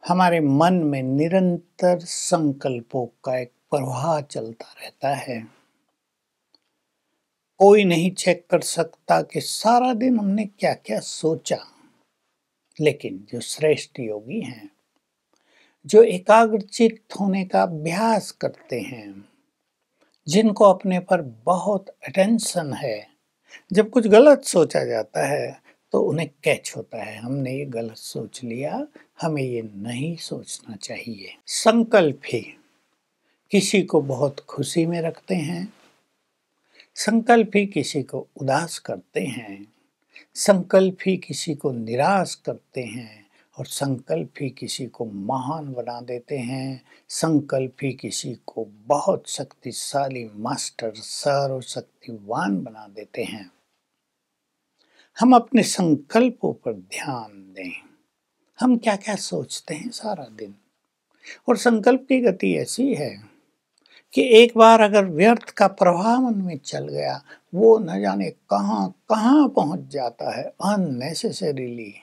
हमारे मन में निरंतर संकल्पों का एक प्रवाह चलता रहता है। कोई नहीं चेक कर सकता कि सारा दिन हमने क्या-क्या सोचा। लेकिन जो श्रेष्ठ योगी हैं, जो एकाग्रचित्त होने का अभ्यास करते हैं, जिनको अपने पर बहुत अटेंशन है, जब कुछ गलत सोचा जाता है, तो उन्हें कैच होता है, हमने ये गलत सोच लिया, हमें ये नहीं सोचना चाहिए। संकल्प ही किसी को बहुत खुशी में रखते हैं, संकल्प ही किसी को उदास करते हैं, संकल्प ही किसी को निराश करते हैं और संकल्प ही किसी को महान बना देते हैं, संकल्प ही किसी को बहुत शक्तिशाली मास्टर सर्वशक्तिवान बना देते हैं। हम अपने संकल्पों पर ध्यान दें। हम क्या-क्या सोचते हैं सारा दिन और संकल्प की गति ऐसी है कि एक बार अगर व्यर्थ का प्रवाह मन में चल गया, वो न जाने कहाँ-कहाँ पहुँच जाता है अननेसेसरीली।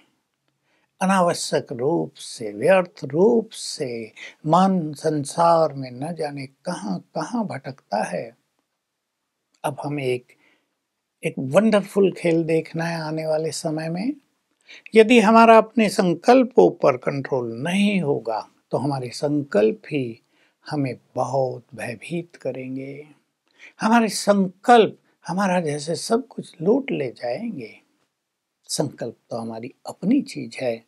अनावश्यक रूप से, व्यर्थ रूप से मन संसार में न जाने कहाँ-कहाँ भटकता है। अब हमें एक वंडरफुल खेल देखना है आने वाले समय में। यदि हमारा अपने संकल्पों पर कंट्रोल नहीं होगा, तो हमारे संकल्प ही हमें बहुत भयभीत करेंगे। हमारे संकल्प हमारा जैसे सब कुछ लूट ले जाएंगे। संकल्प तो हमारी अपनी चीज है।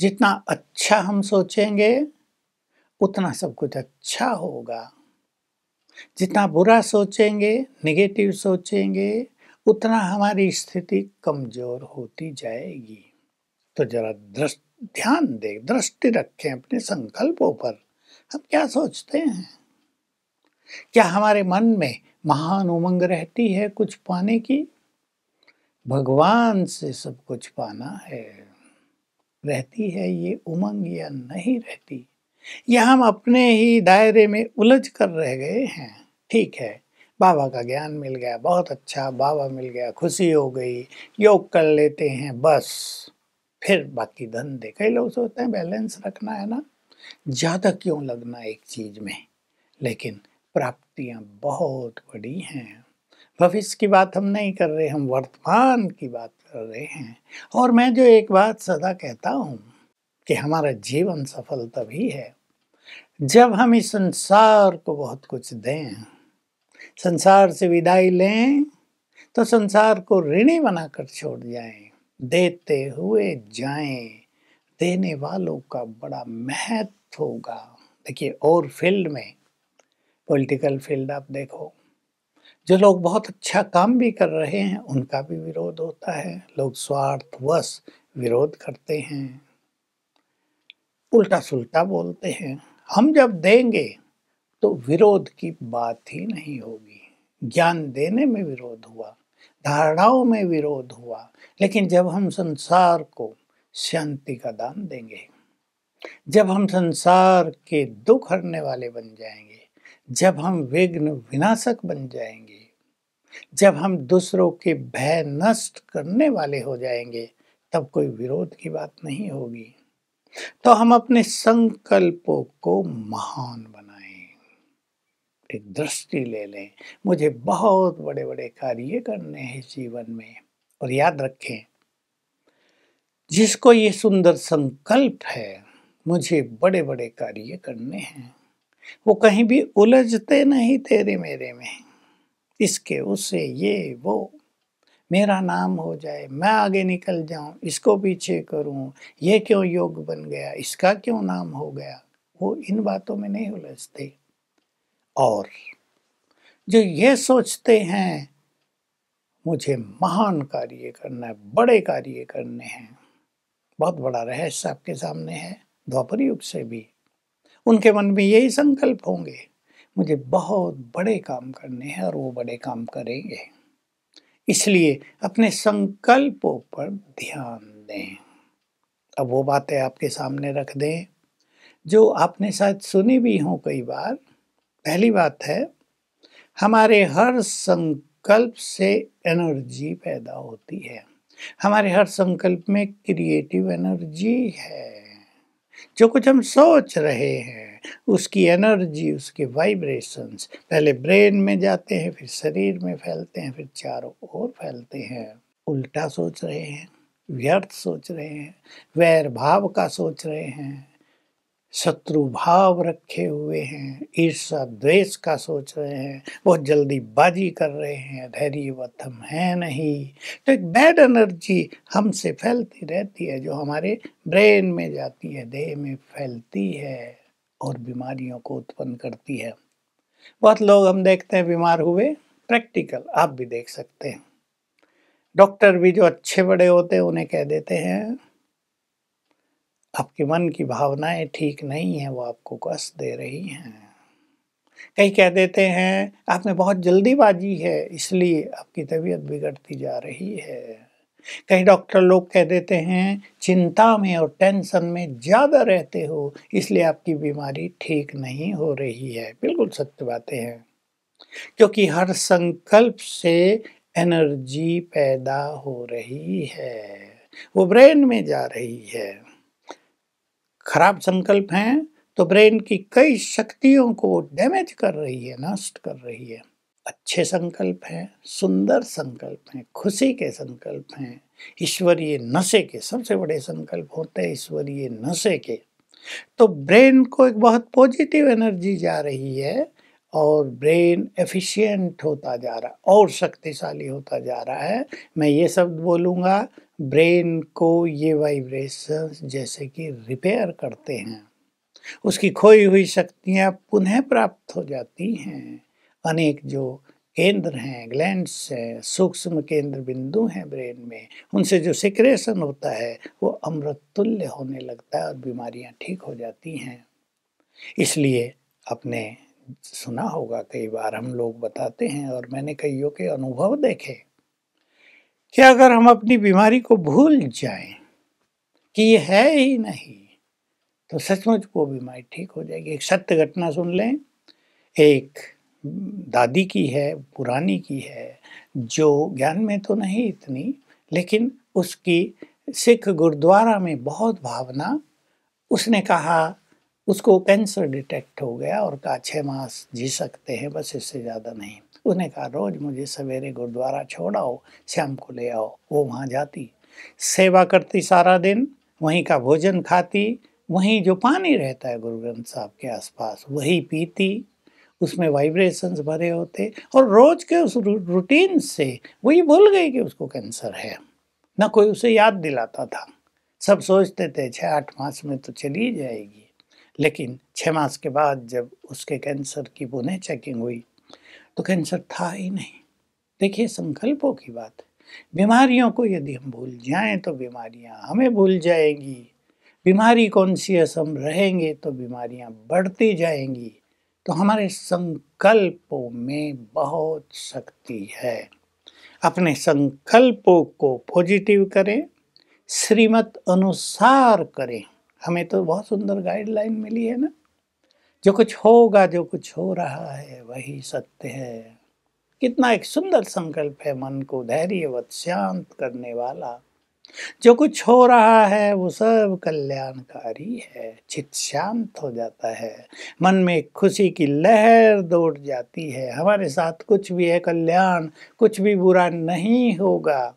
जितना अच्छा हम सोचेंगे, उतना सब कुछ अच्छा होगा। जितना बुरा सोचेंगे, नेगेटिव सोचेंगे, उतना हमारी स्थिति कमजोर होती जाएगी। तो जरा ध्यान दें, दृष्टि रखें अपने संकल्पों पर। हम क्या सोचते हैं? क्या हमारे मन में महान उमंग रहती है कुछ पाने की? भगवान से सब कुछ पाना है। रहती है ये उमंग या नहीं रहती? या हम अपने ही दायरे में उलझ कर रह गए हैं? ठीक है, बाबा का ज्ञान मिल गया, बहुत अच्छा, बाबा मिल गया, खुशी हो गई, योग कर लेते हैं, बस फिर बाकी धंधे। कई लोग सोचते हैं बैलेंस रखना है ना, ज़्यादा क्यों लगना एक चीज़ में। लेकिन प्राप्तियां बहुत बड़ी हैं। भविष्य की बात हम नहीं कर रहे, हम वर्तमान की बात कर रहे हैं। और मैं जो एक बात सदा कहता हूँ कि हमारा जीवन सफल तभी है जब हम इस संसार को बहुत कुछ दें, संसार से विदाई लें, तो संसार को ऋणी बनाकर छोड़ जाएं, देते हुए जाएं। देने वालों का बड़ा महत्व होगा। देखिए, और फील्ड में, पॉलिटिकल फील्ड आप देखो, जो लोग बहुत अच्छा काम भी कर रहे हैं, उनका भी विरोध होता है। लोग स्वार्थवश विरोध करते हैं, उल्टा सुल्टा बोलते हैं। हम जब देंगे तो विरोध की बात ही नहीं होगी। ज्ञान देने में विरोध हुआ, धारणाओं में विरोध हुआ, लेकिन जब हम संसार को शांति का दान देंगे, जब हम संसार के दुख हरने वाले बन जाएंगे, जब हम विघ्न विनाशक बन जाएंगे, जब हम दूसरों के भय नष्ट करने वाले हो जाएंगे, तब कोई विरोध की बात नहीं होगी। तो हम अपने संकल्पों को महान बनाएं, एक दृष्टि ले लें। मुझे बहुत बड़े बड़े कार्य करने हैं जीवन में। और याद रखें, जिसको ये सुंदर संकल्प है, मुझे बड़े बड़े कार्य करने हैं, वो कहीं भी उलझते नहीं तेरे मेरे में। इसके उससे ये वो, मेरा नाम हो जाए, मैं आगे निकल जाऊं, इसको पीछे करूं, ये क्यों योग बन गया, इसका क्यों नाम हो गया। वो इन बातों में नहीं उलझते। और जो ये सोचते हैं मुझे महान कार्य करना है, बड़े कार्य करने हैं, बहुत बड़ा रहस्य आपके सामने है। द्वापर युग से भी उनके मन में यही संकल्प होंगे, मुझे बहुत बड़े काम करने हैं, और वो बड़े काम करेंगे। इसलिए अपने संकल्पों पर ध्यान दें। अब वो बातें आपके सामने रख दें जो आपने शायद सुनी भी हो कई बार। पहली बात है, हमारे हर संकल्प से एनर्जी पैदा होती है। हमारे हर संकल्प में क्रिएटिव एनर्जी है। जो कुछ हम सोच रहे हैं, उसकी एनर्जी, उसके वाइब्रेशंस पहले ब्रेन में जाते हैं, फिर शरीर में फैलते हैं, फिर चारों ओर फैलते हैं। उल्टा सोच रहे हैं, व्यर्थ सोच रहे हैं, वैर भाव का सोच रहे हैं, शत्रु भाव रखे हुए हैं, ईर्ष्या द्वेष का सोच रहे हैं, बहुत जल्दीबाजी कर रहे हैं, धैर्यवत हम हैं नहीं, तो एक बैड एनर्जी हमसे फैलती रहती है, जो हमारे ब्रेन में जाती है, देह में फैलती है और बीमारियों को उत्पन्न करती है। बहुत लोग हम देखते हैं बीमार हुए, प्रैक्टिकल आप भी देख सकते हैं। डॉक्टर भी जो अच्छे बड़े होते हैं उन्हें कह देते हैं आपके मन की भावनाएं ठीक नहीं है, वो आपको कष्ट दे रही हैं। कई कह देते हैं आप में बहुत जल्दीबाजी है, इसलिए आपकी तबीयत बिगड़ती जा रही है। कई डॉक्टर लोग कह देते हैं चिंता में और टेंशन में ज़्यादा रहते हो, इसलिए आपकी बीमारी ठीक नहीं हो रही है। बिल्कुल सत्य बातें हैं, क्योंकि हर संकल्प से एनर्जी पैदा हो रही है, वो ब्रेन में जा रही है। खराब संकल्प हैं तो ब्रेन की कई शक्तियों को डैमेज कर रही है, नष्ट कर रही है। अच्छे संकल्प हैं, सुंदर संकल्प हैं, खुशी के संकल्प हैं, ईश्वरीय नशे के, सबसे बड़े संकल्प होते हैं ईश्वरीय नशे के। तो ब्रेन को एक बहुत पॉजिटिव एनर्जी जा रही है और ब्रेन एफिशिएंट होता जा रहा है और शक्तिशाली होता जा रहा है। मैं ये शब्द बोलूँगा, ब्रेन को ये वाइब्रेशंस जैसे कि रिपेयर करते हैं, उसकी खोई हुई शक्तियाँ पुनः प्राप्त हो जाती हैं। अनेक जो केंद्र हैं, ग्लैंड्स हैं, सूक्ष्म केंद्र बिंदु हैं ब्रेन में, उनसे जो सिक्रेशन होता है वो अमृत तुल्य होने लगता है और बीमारियां ठीक हो जाती हैं। इसलिए आपने सुना होगा, कई बार हम लोग बताते हैं और मैंने कईयों के अनुभव देखे कि अगर हम अपनी बीमारी को भूल जाएं कि ये है ही नहीं, तो सचमुच वो बीमारी ठीक हो जाएगी। एक सत्य घटना सुन लें, एक दादी की है, पुरानी की है, जो ज्ञान में तो नहीं इतनी, लेकिन उसकी सिख गुरुद्वारा में बहुत भावना। उसने कहा उसको कैंसर डिटेक्ट हो गया और कहा 6 मास जी सकते हैं, बस इससे ज़्यादा नहीं। उसने कहा रोज़ मुझे सवेरे गुरुद्वारा छोड़ आओ, शाम को ले आओ। वो वहाँ जाती, सेवा करती सारा दिन, वहीं का भोजन खाती, वहीं जो पानी रहता है गुरु ग्रंथ साहब के आसपास वही पीती, उसमें वाइब्रेशंस भरे होते और रोज के उस रूटीन से वही भूल गई कि उसको कैंसर है। ना कोई उसे याद दिलाता था। सब सोचते थे 6-8 मास में तो चली जाएगी, लेकिन 6 मास के बाद जब उसके कैंसर की पुनः चेकिंग हुई तो कैंसर था ही नहीं। देखिए संकल्पों की बात है। बीमारियों को यदि हम भूल जाएं तो बीमारियां हमें भूल जाएंगी। बीमारी कॉन्शियस हम रहेंगे तो बीमारियां बढ़ती जाएंगी। तो हमारे संकल्पों में बहुत शक्ति है। अपने संकल्पों को पॉजिटिव करें, श्रीमत अनुसार करें। हमें तो बहुत सुंदर गाइडलाइन मिली है ना, जो कुछ होगा, जो कुछ हो रहा है वही सत्य है। कितना एक सुंदर संकल्प है, मन को धैर्यवत शांत करने वाला। जो कुछ हो रहा है वो सब कल्याणकारी है। चित्त शांत हो जाता है, मन में खुशी की लहर दौड़ जाती है। हमारे साथ कुछ भी है कल्याण, कुछ भी बुरा नहीं होगा।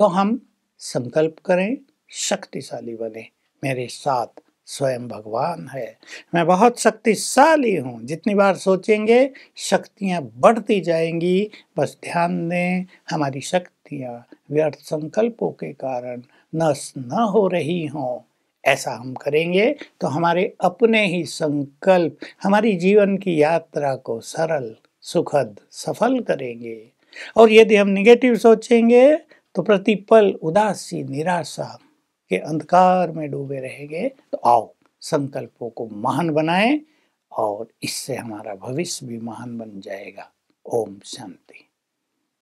तो हम संकल्प करें, शक्तिशाली बने। मेरे साथ स्वयं भगवान है, मैं बहुत शक्तिशाली हूँ। जितनी बार सोचेंगे शक्तियाँ बढ़ती जाएंगी। बस ध्यान दें, हमारी शक्तियाँ व्यर्थ संकल्पों के कारण नष्ट न हो रही हों। ऐसा हम करेंगे तो हमारे अपने ही संकल्प हमारी जीवन की यात्रा को सरल, सुखद, सफल करेंगे। और यदि हम निगेटिव सोचेंगे तो प्रतिपल उदासी, निराशा के अंधकार में डूबे रहेंगे। तो आओ संकल्पों को महान बनाएं और इससे हमारा भविष्य भी महान बन जाएगा। ओम शांति।